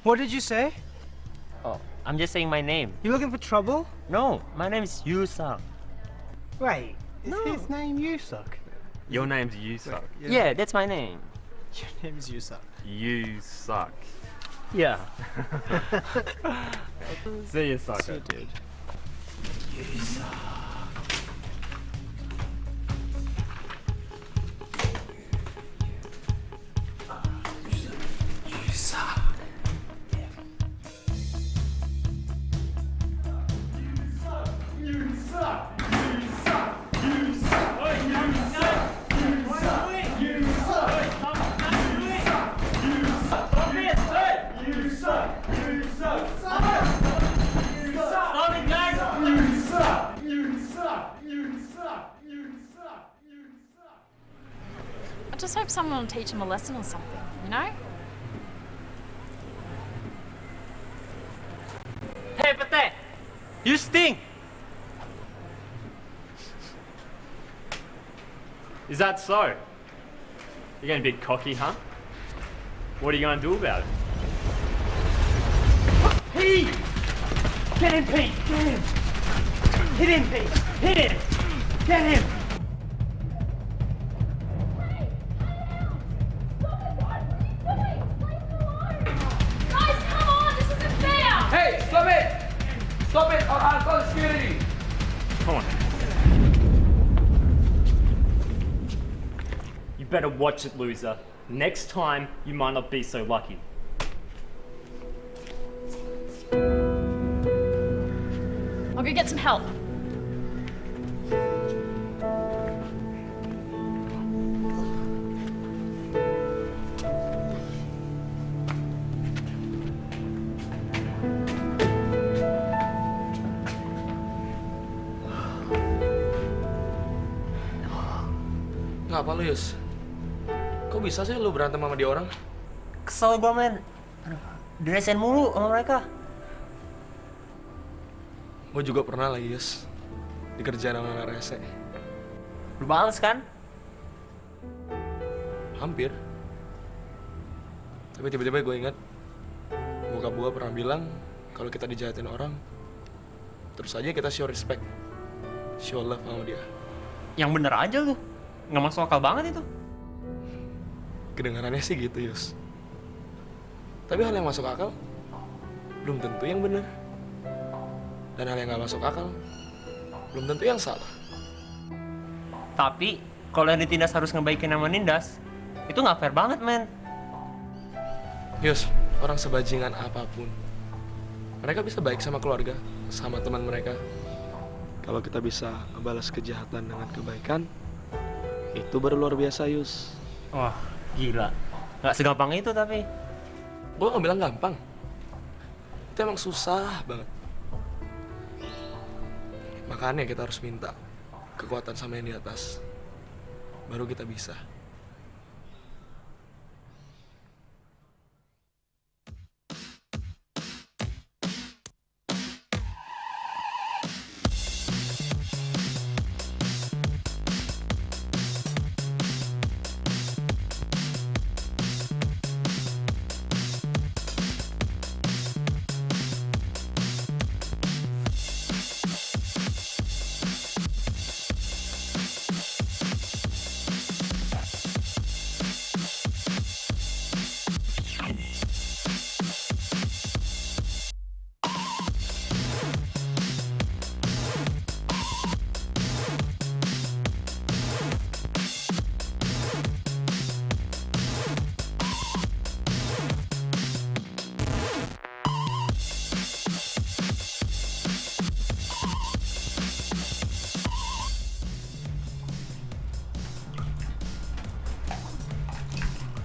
What did you say? Oh, I'm just saying my name. You looking for trouble? No, my name is Yusak. Wait, is No. his name Yusak? Your name's Yusak. Yeah, that's my name. Your name is Yusak. You suck. Yeah. See you, sucker. So, dude. I just hope someone will teach him a lesson or something, you know? Hey, Pate! You stink! Is that so? You're getting a bit cocky, huh? What are you going to do about it? Pete! Get him, Pete! Get him! Hit him, Pete! Hit him! Get him! Guys, come on! This isn't fair! Hey, stop it! Stop it or I'll call security! Come on. You better watch it, loser. Next time, you might not be so lucky. I'll go get some help. Ngapa lu, Yus? Kok bisa sih lu berantem sama dia orang? Kesel gua, men. Aduh, diresain mulu sama mereka. Gue juga pernah lah, Yus. Dikerjain sama anak rese. Lu males kan? Hampir. Tapi tiba-tiba gue ingat bokap gue pernah bilang kalau kita dijahatin orang, terus aja kita show respect, show love sama dia. Yang bener aja lu. Nggak masuk akal banget itu. Kedengarannya sih gitu, Yus. Tapi hal yang masuk akal belum tentu yang benar. Dan hal yang nggak masuk akal belum tentu yang salah. Tapi, kalau yang ditindas harus ngebaikin sama nindas, itu nggak fair banget, men. Yus, orang sebajingan apapun, mereka bisa baik sama keluarga, sama teman mereka. Kalau kita bisa ngebalas kejahatan dengan kebaikan, itu baru luar biasa, Yus. Wah, gila. Nggak segampang itu, tapi. Gue nggak bilang gampang. Itu emang susah banget. Makanya kita harus minta kekuatan sama yang di atas. Baru kita bisa.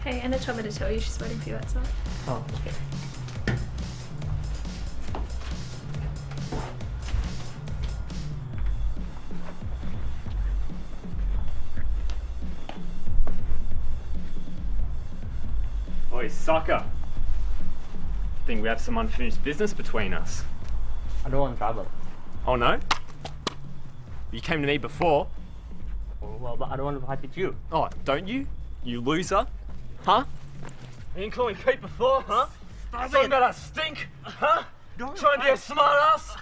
Hey, Anna told me to tell you she's waiting for you outside. Oh, okay. Oi, sucker. Think we have some unfinished business between us. I don't want trouble. Oh no? You came to me before. Well, but I don't want to fight with you. Oh, don't you? You loser? Huh? You didn't call me Pete before, huh? Something about a stink? Huh? Trying to be a smart ass?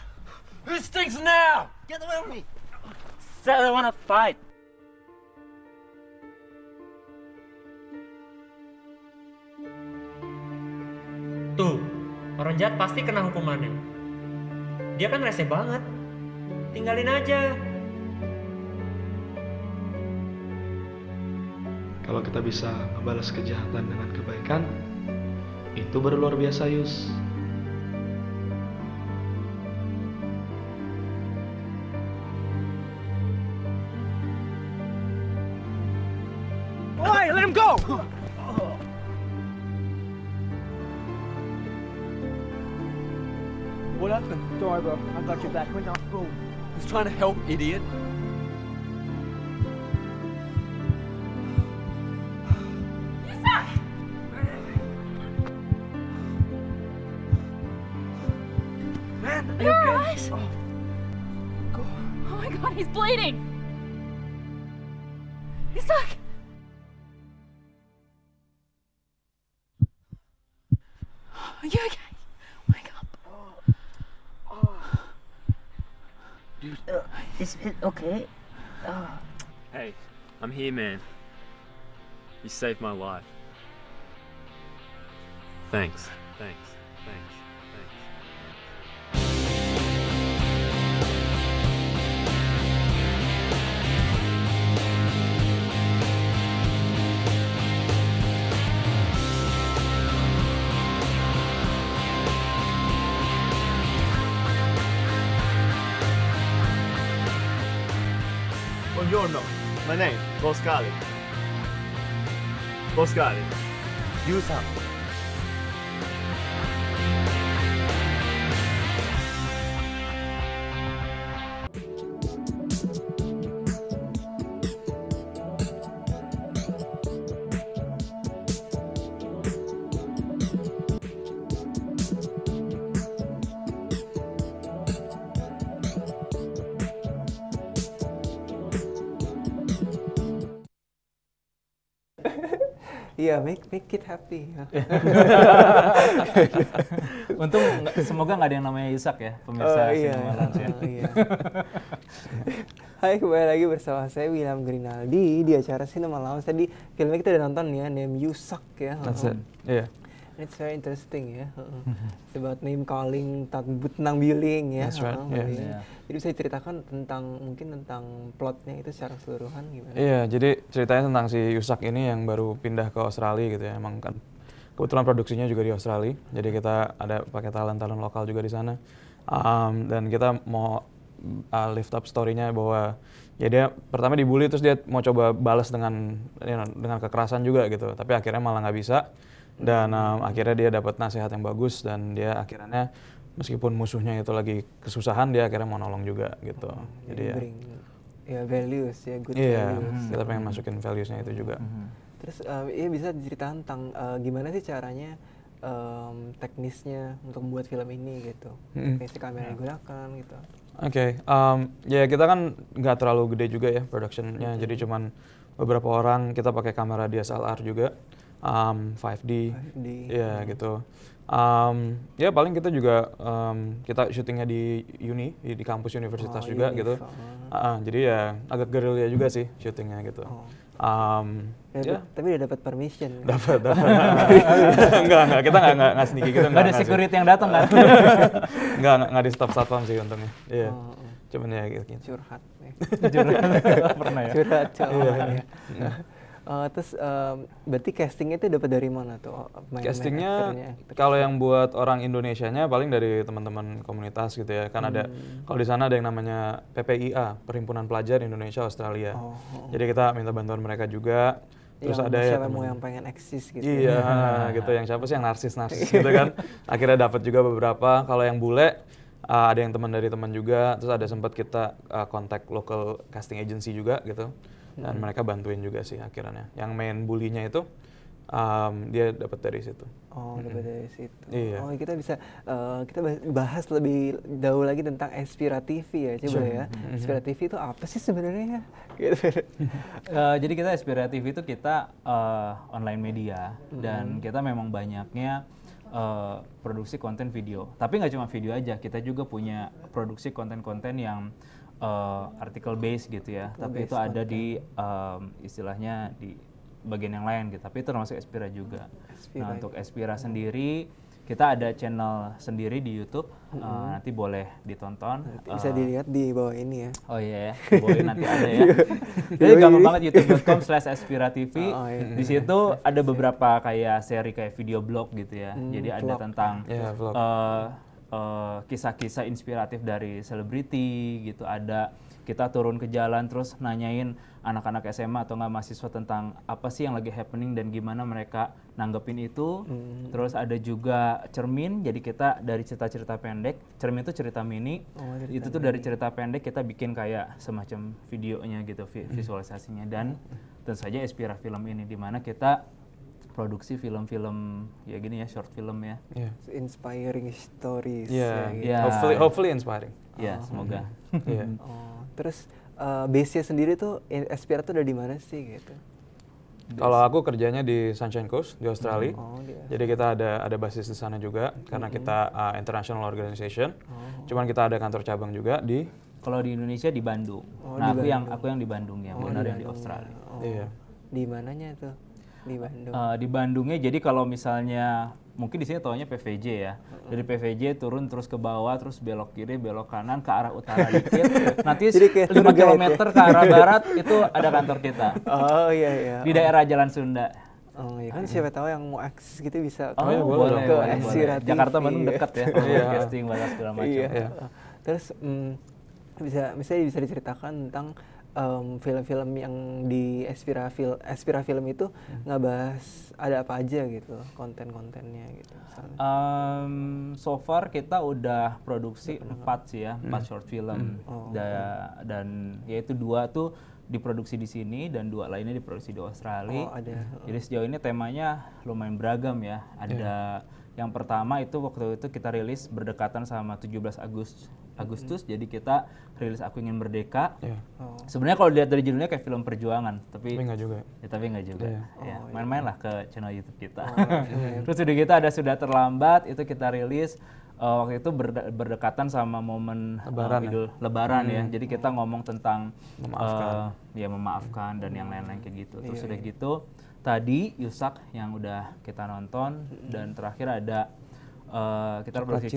Who stinks now? Get away from me! Said I wanna fight. Tuh, orang jahat pasti kena hukumannya. Dia kan rese banget. Tinggalin aja. Kalau kita bisa membalas kejahatan dengan kebaikan, itu baru luar biasa, Yus. Oi, let him go! What happened? Don't worry, bro. I've got your back. We're not. Boom. He's trying to help, idiot. You're alright? Oh my god, he's bleeding! Isak! Are you okay? Wake up. Is it okay? Hey, I'm here, man. You saved my life. Thanks. Thanks. Thanks. Thanks. Buongiorno, my name, Boscali. Boscali. Yusa. Iya, make it happy. Untung semoga nggak ada yang namanya Isak ya, pemirsa Cinema Lounge ya. Iya. Hai, kembali lagi bersama saya William Grinaldi di acara Cinema Lounge. Tadi filmnya kita udah nonton ya, Name You Suck ya. That's it. Iya. It's very interesting ya. It's about name calling, tentang billing ya. That's right. Yeah. Jadi bisa diceritakan mungkin tentang plotnya itu secara keseluruhan gimana? Iya, jadi ceritanya tentang si Yusak ini yang baru pindah ke Australia gitu ya. Emang kan kebetulan produksinya juga di Australia. Jadi kita ada pakai talent lokal juga di sana. Dan kita mau lift up story-nya bahwa ya dia pertama dibully terus dia mau coba balas dengan kekerasan juga gitu. Tapi akhirnya malah nggak bisa. Dan akhirnya dia dapat nasihat yang bagus dan dia akhirnya meskipun musuhnya itu lagi kesusahan dia akhirnya mau nolong juga gitu. Jadi ya values ya, good values. Kita pengen masukin values-nya itu juga. Terus ya bisa diceritakan tentang gimana sih caranya teknisnya untuk membuat film ini gitu. Teknis kamera yang digunakan gitu. Oke, ya kita kan nggak terlalu gede juga ya production-nya, jadi cuman beberapa orang, kita pakai kamera DSLR juga. 5D, ya gitu. Ya paling kita juga kita syutingnya di di kampus universitas juga gitu. Jadi ya agak gerilya juga sih syutingnya gitu. Tapi udah dapat permission. Dapat. Enggak, kita nggak sneaky gitu. Nggak ada security yang datang kan? Nggak di stop satpam sih untungnya. Iya. Cuman ya gitu. Curhat. Pernah ya. Curhat ya. Terus berarti castingnya itu dapat dari mana tuh? Castingnya kalau yang buat orang Indonesianya paling dari teman-teman komunitas gitu ya. Kan ada kalau di sana ada yang namanya PPIA, Perhimpunan Pelajar Indonesia Australia. Jadi kita minta bantuan mereka juga. Terus yang ada ya yang pengen eksis gitu. Iya, gitu. Yang siapa sih yang narsis gitu kan. Akhirnya dapat juga beberapa. Kalau yang bule ada yang teman dari teman juga. Terus ada sempat kita kontak local casting agency juga gitu. Dan mereka bantuin juga sih akhirnya. Yang main bully-nya itu dia dapat dari situ. Dapat dari situ. Iya. Kita bisa kita bahas lebih jauh lagi tentang Aspira TV ya, coba ya. Aspira TV itu apa sih sebenarnya? Gitu. Jadi kita Aspira TV itu kita online media dan kita memang banyaknya produksi konten video. Tapi nggak cuma video aja, kita juga punya produksi konten-konten yang article based gitu ya. Tapi itu ada di istilahnya di bagian yang lain gitu. Tapi itu termasuk Espira juga. Nah untuk Espira sendiri kita ada channel sendiri di YouTube. Nanti boleh ditonton. Bisa dilihat di bawah ini ya. Oh iya ya, boleh nanti ada ya. Jadi gampang banget youtube.com/espira.tv. Di situ ada beberapa kayak seri kayak video blog gitu ya. Jadi ada tentang kisah-kisah inspiratif dari selebriti gitu. Ada kita turun ke jalan terus nanyain anak-anak SMA atau nggak mahasiswa tentang apa sih yang lagi happening dan gimana mereka nanggepin itu. Terus ada juga cermin, jadi kita dari cerita-cerita pendek, cermin itu cerita mini, itu tuh dari cerita pendek kita bikin kayak semacam videonya gitu, visualisasinya. Dan tentu saja Espira Film ini dimana kita produksi film-film ya gini ya, short film ya. Inspiring stories. Hopefully inspiring. Ya, semoga. Terus base-nya sendiri tuh Espira tuh udah di mana sih gitu? Kalau aku kerjanya di Sunshine Coast di Australia. Jadi kita ada basis di sana juga karena kita international organization. Cuman kita ada kantor cabang juga di. Kalau di Indonesia di Bandung. Nah aku yang di Bandung ya, benar yang di Australia. Di mananya tuh? Di Bandung. Di Bandungnya, jadi kalau misalnya mungkin di sini taunya PVJ ya. Dari PVJ turun terus ke bawah, terus belok kiri, belok kanan ke arah utara dikit. Nanti 5 kilometer ke arah barat itu ada kantor kita. Oh iya. Di daerah Jalan Sunda. Oh iya kan siapa tahu yang mau akses gitu bisa boleh, ke boleh. Espira TV. Jakarta Bandung dekat ya. Casting banyak segala macam. Terus misalnya bisa diceritakan tentang film-film yang di Espira Film itu ngebahas ada apa aja gitu, konten-kontennya gitu. So far kita udah produksi 4 sih ya, 4 short film. Dan yaitu 2 tuh diproduksi di sini dan 2 lainnya diproduksi di Australia. Jadi sejauh ini temanya lumayan beragam ya. Ada yang pertama itu waktu itu kita rilis berdekatan sama 17 Agustus, jadi kita rilis Aku Ingin Merdeka. Sebenarnya kalau dilihat dari judulnya kayak film perjuangan, tapi nggak juga. Tapi nggak juga. Main-main lah ke channel YouTube kita. Terus udah kita ada Sudah Terlambat, itu kita rilis waktu itu berdekatan sama momen Lebaran ya. Jadi kita ngomong tentang memaafkan dan yang lain-lain kayak gitu. Terus udah gitu tadi Yusak yang udah kita nonton dan terakhir ada kita produksi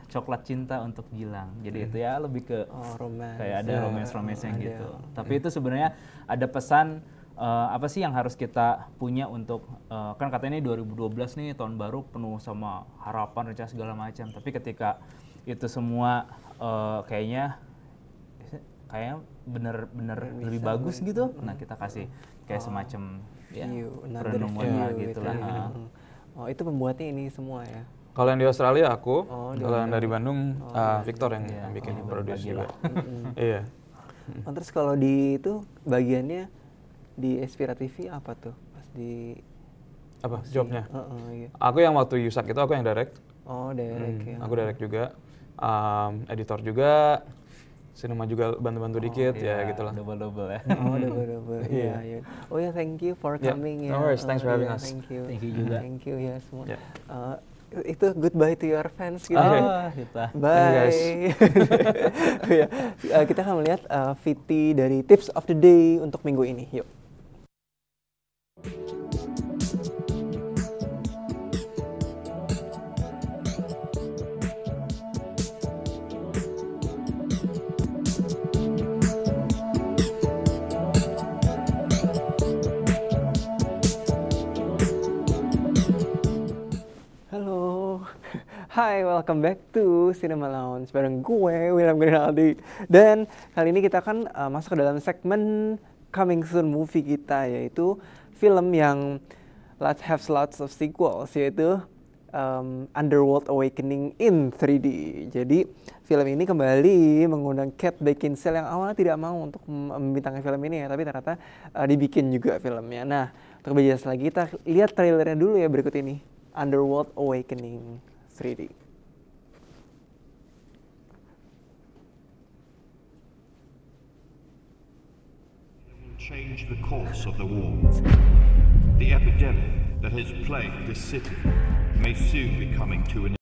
coklat cinta untuk Gilang. Jadi itu ya lebih ke kayak ada romance-romance-nya gitu. Tapi itu sebenarnya ada pesan apa sih yang harus kita punya untuk kan katanya ini 2012 nih tahun baru penuh sama harapan, rencana segala macam. Tapi ketika itu semua kayaknya bener-bener lebih bagus gitu. Nah kita kasih kayak semacam perenungan gitu lah. Itu pembuatnya ini semua ya? Kalau yang di Australia aku, kalau yang dari Bandung Victor yang bikin produksi juga. Iya. Terus kalau di itu bagiannya di Espira TV apa tuh? Pas di apa jobnya? Aku yang waktu Yusak itu aku yang direct. Direct ya. Aku direct juga, editor juga, sinema juga bantu-bantu dikit ya gitulah. Double ya. Double. Iya. Oh ya, thank you for coming ya. No worries, thanks for having us. Thank you juga. Thank you ya semua. Itu goodbye to your fans gitu. Bye. Kita akan melihat VT dari Tips of the Day untuk minggu ini. Yuk. Hai, welcome back to Cinema Lounge bareng gue, William Grinaldi. Dan kali ini kita akan masuk ke dalam segmen Coming Soon movie kita, yaitu film yang have lots of sequels, yaitu Underworld Awakening in 3D. Jadi film ini kembali mengundang Kate Beckinsale yang awalnya tidak mau untuk membintangi film ini ya, tapi ternyata dibikin juga filmnya. Nah, untuk lebih jelas lagi kita lihat trailernya dulu ya berikut ini. Underworld Awakening 3D. Change the course of the war. The epidemic that has plagued this city may may soon be coming to an